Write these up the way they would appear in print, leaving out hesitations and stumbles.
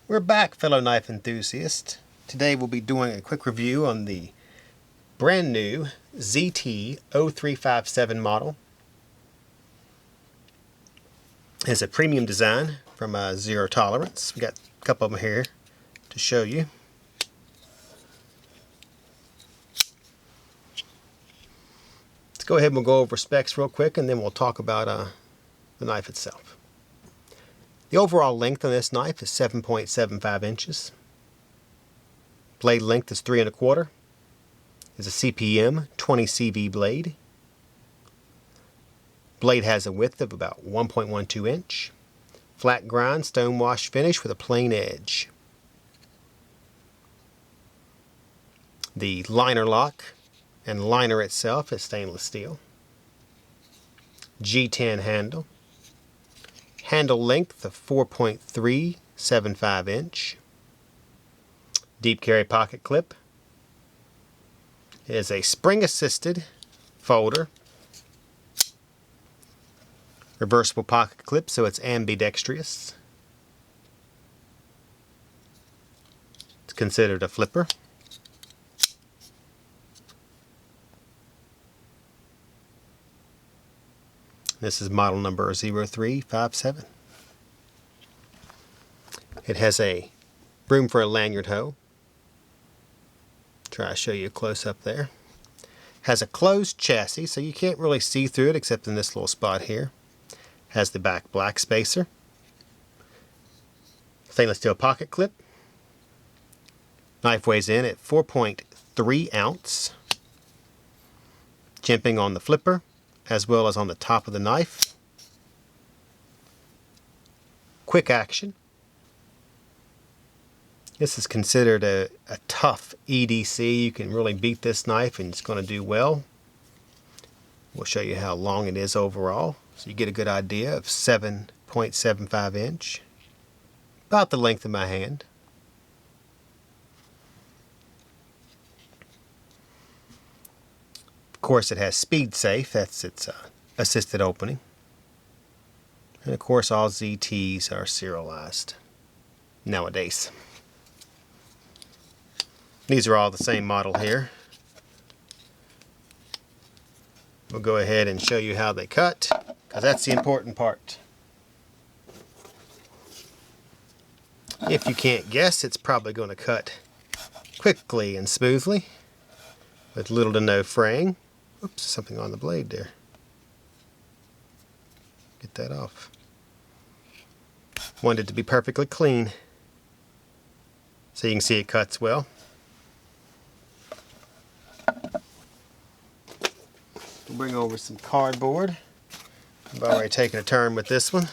We're back, fellow knife enthusiasts. Today we'll be doing a quick review on the brand new ZT-0357 model. It's a premium design from Zero Tolerance. We got a couple of them here to show you. Let's go ahead and we'll go over specs real quick, and then we'll talk about the knife itself. The overall length on this knife is 7.75 inches. Blade length is 3 1/4. It's a CPM 20 CV blade. Blade has a width of about 1.12 inch. Flat grind, stone wash finish with a plain edge. The liner lock and liner itself is stainless steel. G10 handle. Handle length of 4.375 inch. Deep carry pocket clip. It is a spring assisted folder. Reversible pocket clip, so it's ambidextrous. It's considered a flipper. This is model number 0357. It has a room for a lanyard hoe. Try to show you a close up there. Has a closed chassis, so you can't really see through it except in this little spot here. Has the back black spacer. Stainless steel pocket clip. Knife weighs in at 4.3 ounce. Jimping on the flipper, as well as on the top of the knife. Quick action. This is considered a tough EDC. You can really beat this knife and it's going to do well. We'll show you how long it is overall, so you get a good idea of 7.75 inch. About the length of my hand. Of course, it has speed safe. That's its assisted opening. And of course, all ZTs are serialized nowadays. These are all the same model here. We'll go ahead and show you how they cut, because that's the important part. If you can't guess, it's probably going to cut quickly and smoothly with little to no fraying. Oops, something on the blade there. Get that off. Want it to be perfectly clean, so you can see it cuts well. We'll bring over some cardboard. I've already taken a turn with this one,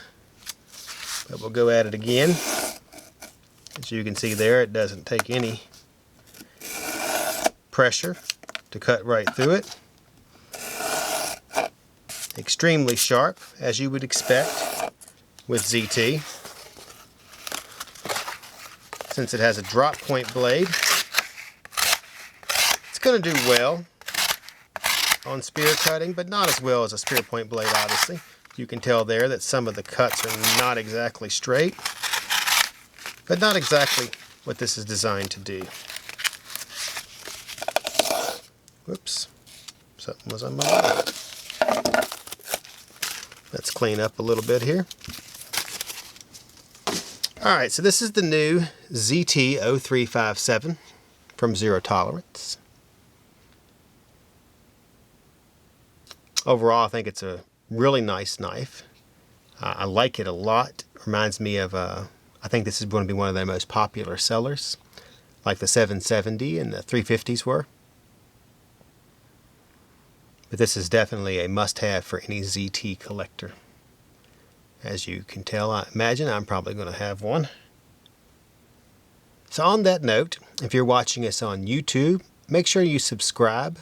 but we'll go at it again. As you can see there, it doesn't take any pressure to cut right through it. Extremely sharp, as you would expect with ZT. Since it has a drop point blade, it's going to do well on spear cutting, but not as well as a spear point blade, obviously. You can tell there that some of the cuts are not exactly straight, but not exactly what this is designed to do. Whoops, something was on my leg. Let's clean up a little bit here. Alright, so this is the new ZT-0357 from Zero Tolerance. Overall, I think it's a really nice knife. I like it a lot. Reminds me of, I think this is going to be one of their most popular sellers, like the 770 and the 350s were. But this is definitely a must-have for any ZT collector. As you can tell, I imagine I'm probably going to have one. So on that note, if you're watching us on YouTube, make sure you subscribe.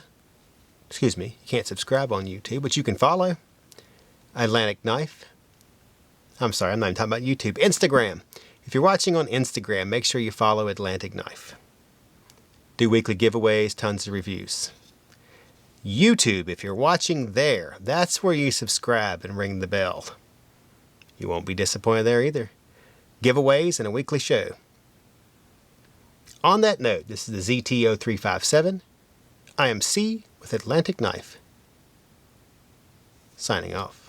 Excuse me, you can't subscribe on YouTube, but you can follow Atlantic Knife. I'm sorry, I'm not even talking about YouTube. Instagram. If you're watching on Instagram, make sure you follow Atlantic Knife. Do weekly giveaways, tons of reviews. YouTube, if you're watching there, that's where you subscribe and ring the bell. You won't be disappointed there either. Giveaways and a weekly show. On that note, this is the ZT0357. I am C with Atlantic Knife. Signing off.